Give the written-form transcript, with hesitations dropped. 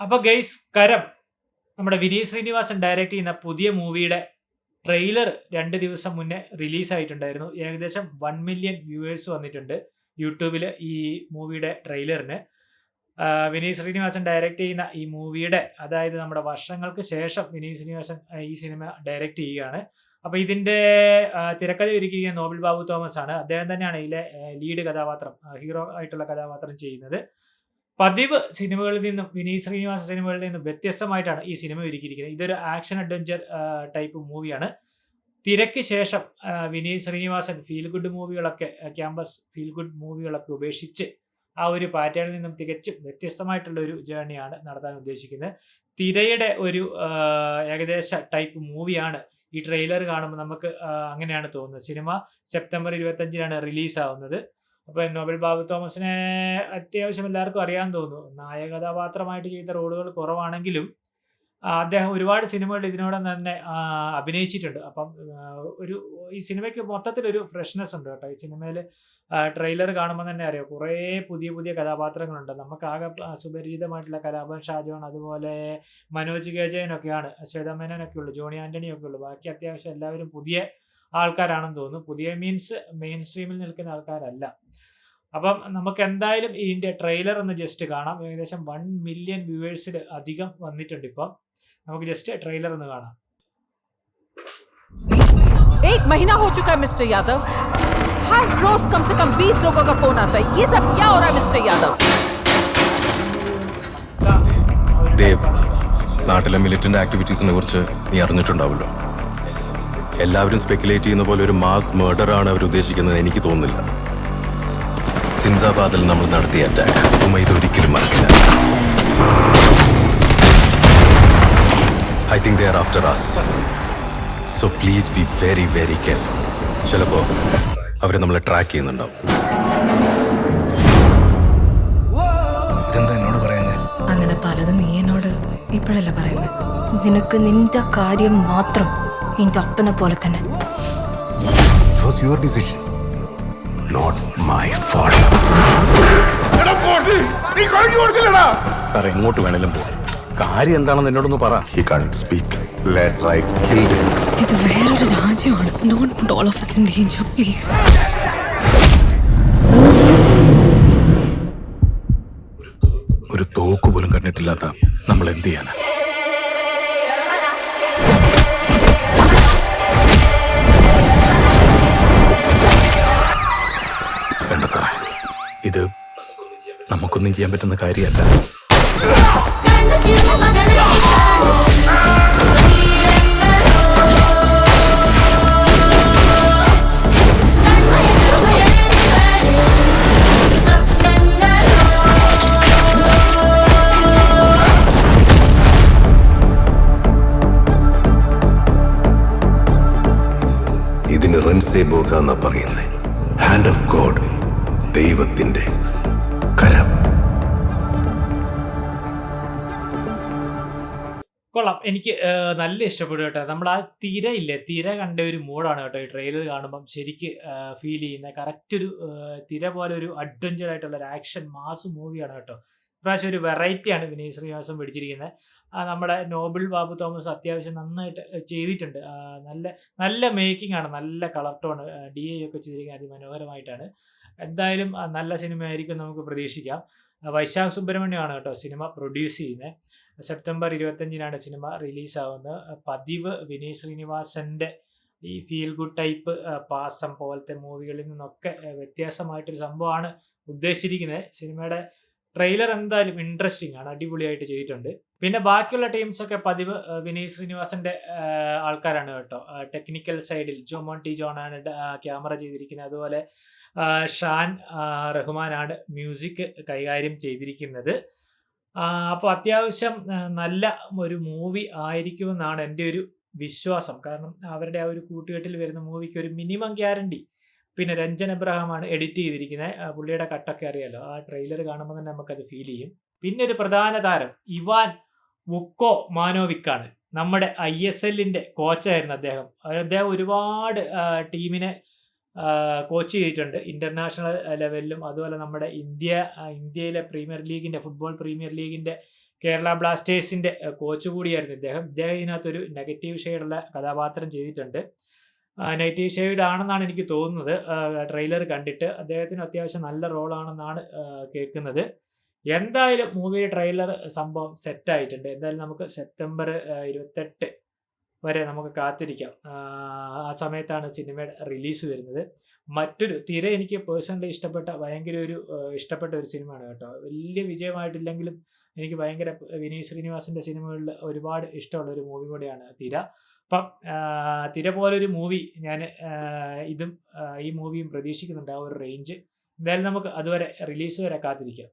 അപ്പോൾ ഗൈസ്, കരം നമ്മുടെ വിനീത് ശ്രീനിവാസൻ ഡയറക്റ്റ് ചെയ്യുന്ന പുതിയ മൂവിയുടെ ട്രെയിലർ 2 ദിവസം മുന്നേ റിലീസായിട്ടുണ്ടായിരുന്നു. ഏകദേശം 1 മില്യൺ വ്യൂവേഴ്സ് വന്നിട്ടുണ്ട് യൂട്യൂബിൽ ഈ മൂവിയുടെ ട്രെയിലറിന്. വിനീത് ശ്രീനിവാസൻ ഡയറക്റ്റ് ചെയ്യുന്ന ഈ മൂവിയുടെ, അതായത് നമ്മുടെ വർഷങ്ങൾക്ക് ശേഷം വിനീത് ശ്രീനിവാസൻ ഈ സിനിമ ഡയറക്റ്റ് ചെയ്യുകയാണ്. അപ്പോൾ ഇതിൻ്റെ തിരക്കഥ ഒരുക്കിയ നോബിൾ ബാബു തോമസ് ആണ്. അദ്ദേഹം തന്നെയാണ് ഇതിലെ ലീഡ് കഥാപാത്രം, ഹീറോ ആയിട്ടുള്ള കഥാപാത്രം ചെയ്യുന്നത്. പതിവ് സിനിമകളിൽ നിന്നും, വിനീത് ശ്രീനിവാസൻ സിനിമകളിൽ നിന്നും വ്യത്യസ്തമായിട്ടാണ് ഈ സിനിമ ഒരുക്കിയിരിക്കുന്നത്. ഇതൊരു ആക്ഷൻ അഡ്വഞ്ചർ ടൈപ്പ് മൂവിയാണ്. തിരക്ക് ശേഷം വിനീത് ശ്രീനിവാസൻ ഫീൽ ഗുഡ് മൂവികളൊക്കെ, ക്യാമ്പസ് ഫീൽ ഗുഡ് മൂവികളൊക്കെ ഉപേക്ഷിച്ച് ആ ഒരു പാറ്റേണിൽ നിന്നും തികച്ചും വ്യത്യസ്തമായിട്ടുള്ള ഒരു ജേർണിയാണ് നടത്താൻ ഉദ്ദേശിക്കുന്നത്. തിരയുടെ ഒരു ഏകദേശ ടൈപ്പ് മൂവിയാണ് ഈ ട്രെയിലർ കാണുമ്പോൾ നമുക്ക് അങ്ങനെയാണ് തോന്നുന്നത്. സിനിമ സെപ്റ്റംബർ 25-നാണ് റിലീസാവുന്നത്. അപ്പോൾ നോബൽ ബാബു തോമസിനെ അത്യാവശ്യം എല്ലാവർക്കും അറിയാൻ തോന്നുന്നു. നായക കഥാപാത്രമായിട്ട് ചെയ്ത റോളുകൾ കുറവാണെങ്കിലും അദ്ദേഹം ഒരുപാട് സിനിമകൾ ഇതിനോടൊപ്പം തന്നെ അഭിനയിച്ചിട്ടുണ്ട്. അപ്പം ഈ സിനിമയ്ക്ക് മൊത്തത്തിലൊരു ഫ്രഷ്നെസ് ഉണ്ട് കേട്ടോ. ഈ സിനിമയിൽ ട്രെയിലർ കാണുമ്പോൾ തന്നെ അറിയാം, കുറേ പുതിയ പുതിയ കഥാപാത്രങ്ങളുണ്ട്. നമുക്കാകെ സുപരിചിതമായിട്ടുള്ള കലാഭവൻ ഷാജോൺ, അതുപോലെ മനോജ് കെ ജയനൊക്കെയാണ്, ശ്വേതാ മേനോനൊക്കെ ഉള്ളൂ, ജോണി ആൻ്റണിയൊക്കെ ഉള്ളൂ. ബാക്കി അത്യാവശ്യം എല്ലാവരും പുതിയ ആൾക്കാരാണെന്ന് തോന്നുന്നു. പുതിയ മീൻസ് മെയിൻ സ്ട്രീമിൽ നിൽക്കുന്ന ആൾക്കാരല്ല. അപ്പം നമുക്ക് എന്തായാലും ഇതിൻ്റെ ട്രെയിലർ ഒന്ന് ജസ്റ്റ് കാണാം. ഏകദേശം 1 മില്യൺ വ്യൂവേഴ്സിൽ അധികം വന്നിട്ടുണ്ട് ഇപ്പം. നമുക്ക് ജസ്റ്റ് ട്രെയിലർ ഒന്ന് കാണാം. 1 महीना हो चुका है मिस्टर यादव. हर रोज कम से कम 20 लोगों का फोन आता है. ये सब क्या हो रहा है मिस्टर यादव? ദേവ്, നാട്ടിലെ മിലിറ്റന്റ് ആക്ടിവിറ്റീസിനെ കുറിച്ച് നീ അറിഞ്ഞിട്ടുണ്ടാവുമല്ലോ. എല്ലാവരും സ്പെക്കുലേറ്റ് ചെയ്യുന്ന പോലെ ഒരു മാസ് മർഡർ ആണ് അവർ ഉദ്ദേശിക്കുന്നത് എനിക്ക് തോന്നുന്നില്ല. സിന്ദാബാദിൽ നമ്മൾ നടത്തിയ അറ്റാക്ക് ഇതൊരിക്കലും മറക്കില്ല. I think they are after us. So please be very, very careful. ചിലപ്പോൾ അവരെ നമ്മളെ ട്രാക്ക് ചെയ്യുന്നുണ്ടാവും. ഇതെന്താ എന്നോട് പറയുന്നത്? അങ്ങനെ പലതും നീ എന്നോട് ഇപ്പോഴല്ല പറയുന്നത്. നിനക്ക് നിന്റെ കാര്യം മാത്രം, നിന്റെ അപ്പനെ പോലെ തന്നെ. It was your decision, not my fault. Sir എങ്ങോട്ട് വേണേലും പോകും. കാര്യം എന്താണെന്ന് എന്നോടൊന്ന് പറ. He can't speak. Later I killed him. ഇത് വേറൊരു രാജ്യമാണ്. Don't put all of us in danger, please. ഒരു തോക്ക് പോലും കണ്ടിട്ടില്ലാത്ത നമ്മൾ എന്ത് ചെയ്യാനാ? വേണ്ട സാറേ, ഇത് നമുക്കൊന്നും ചെയ്യാൻ പറ്റുന്ന കാര്യമല്ല. ഇതിന് റൺസേ ബോക എന്നാ പറയുന്നത്. ഹാൻഡ് ഓഫ് ഗോഡ്, ദൈവത്തിന്റെ കരം. കൊള്ളാം, എനിക്ക് നല്ല ഇഷ്ടപ്പെടും കേട്ടോ. നമ്മൾ ആ തിര ഇല്ലേ, തിര കണ്ട ഒരു മൂഡാണ് കേട്ടോ ഈ ട്രെയിലർ കാണുമ്പം ശരിക്ക് ഫീൽ ചെയ്യുന്ന. കറക്റ്റ് ഒരു തിര പോലെ ഒരു അഡ്വഞ്ചർ ആയിട്ടുള്ള ഒരു ആക്ഷൻ മാസ് മൂവിയാണ് കേട്ടോ. ഇപ്രാവശ്യം ഒരു വെറൈറ്റിയാണ് വിനീത് ശ്രീനിവാസൻ പിടിച്ചിരിക്കുന്നത്. നമ്മുടെ നോബിൾ ബാബു തോമസ് അത്യാവശ്യം നന്നായിട്ട് ചെയ്തിട്ടുണ്ട്. നല്ല നല്ല മേക്കിംഗ് ആണ്, നല്ല കളർ ടോൺ, DA ഒക്കെ ചെയ്തിരിക്കുന്നത് അതിമനോഹരമായിട്ടാണ്. എന്തായാലും നല്ല സിനിമയായിരിക്കും നമുക്ക് പ്രതീക്ഷിക്കാം. വൈശാഖ് സുബ്രഹ്മണ്യമാണ് കേട്ടോ സിനിമ പ്രൊഡ്യൂസ് ചെയ്യുന്നത്. സെപ്റ്റംബർ 25-നാണ് സിനിമ റിലീസാവുന്നത്. പതിവ് വിനീത് ശ്രീനിവാസൻ്റെ ഈ ഫീൽ ഗുഡ് ടൈപ്പ് പാസം പോലത്തെ മൂവികളിൽ നിന്നൊക്കെ വ്യത്യാസമായിട്ടൊരു സംഭവമാണ് ഉദ്ദേശിച്ചിരിക്കുന്നത്. സിനിമയുടെ ട്രെയിലർ എന്തായാലും ഇൻട്രസ്റ്റിംഗ് ആണ്, അടിപൊളിയായിട്ട് ചെയ്തിട്ടുണ്ട്. പിന്നെ ബാക്കിയുള്ള ടീംസൊക്കെ പതിവ് വിനീത് ശ്രീനിവാസൻ്റെ ആൾക്കാരാണ് കേട്ടോ. ടെക്നിക്കൽ സൈഡിൽ ജോമോൻ ടി ജോണാണ് ക്യാമറ ചെയ്തിരിക്കുന്നത്. അതുപോലെ ഷാൻ റഹ്മാനാണ് മ്യൂസിക് കൈകാര്യം ചെയ്തിരിക്കുന്നത്. അപ്പോൾ അത്യാവശ്യം നല്ല ഒരു മൂവി ആയിരിക്കുമെന്നാണ് എൻ്റെ ഒരു വിശ്വാസം. കാരണം അവരുടെ ആ ഒരു കൂട്ടുകെട്ടിൽ വരുന്ന മൂവിക്ക് ഒരു മിനിമം ഗ്യാരണ്ടി. പിന്നെ രഞ്ജൻ എബ്രഹാമാണ് എഡിറ്റ് ചെയ്തിരിക്കുന്നത്. പുള്ളിയുടെ കട്ടൊക്കെ അറിയാലോ, ആ ട്രെയിലർ കാണുമ്പോൾ തന്നെ നമുക്കത് ഫീൽ ചെയ്യും. പിന്നെ ഒരു പ്രധാന താരം ഇവാൻ വുക്കോ മാനോവിക്കാണ്. നമ്മുടെ ISLൻ്റെ കോച്ചായിരുന്നു അദ്ദേഹം. അദ്ദേഹം ഒരുപാട് ടീമിനെ കോച്ച് ചെയ്തിട്ടുണ്ട് ഇൻ്റർനാഷണൽ ലെവലിലും. അതുപോലെ നമ്മുടെ ഇന്ത്യയിലെ ഫുട്ബോൾ പ്രീമിയർ ലീഗിൻ്റെ കേരള ബ്ലാസ്റ്റേഴ്സിൻ്റെ കോച്ച് കൂടിയായിരുന്നു ഇദ്ദേഹം. ഇതിനകത്തൊരു നെഗറ്റീവ് ഷെയ്ഡുള്ള കഥാപാത്രം ചെയ്തിട്ടുണ്ട്. നെഗറ്റീവ് ഷെയ്ഡ് ആണെന്നാണ് എനിക്ക് തോന്നുന്നത് ട്രെയിലർ കണ്ടിട്ട്. അദ്ദേഹത്തിന് അത്യാവശ്യം നല്ല റോളാണെന്നാണ് കേൾക്കുന്നത്. എന്തായാലും മൂവിയുടെ ട്രെയിലർ സംഭവം സെറ്റായിട്ടുണ്ട്. എന്തായാലും നമുക്ക് സെപ്റ്റംബർ 28 വരെ നമുക്ക് കാത്തിരിക്കാം. ആ സമയത്താണ് സിനിമയുടെ റിലീസ് വരുന്നത്. മറ്റൊരു തിര എനിക്ക് പേഴ്സണലി ഇഷ്ടപ്പെട്ട ഒരു സിനിമയാണ് കേട്ടോ. വലിയ വിജയമായിട്ടില്ലെങ്കിലും എനിക്ക് ഭയങ്കര വിനീത് ശ്രീനിവാസൻ്റെ സിനിമകളിൽ ഒരുപാട് ഇഷ്ടമുള്ള ഒരു മൂവി കൂടെയാണ് തിര. അപ്പം തിര പോലൊരു മൂവി ഞാൻ ഈ മൂവിയും പ്രതീക്ഷിക്കുന്നുണ്ട്, ആ ഒരു റേഞ്ച്. എന്തായാലും നമുക്ക് അതുവരെ റിലീസ് വരെ കാത്തിരിക്കാം.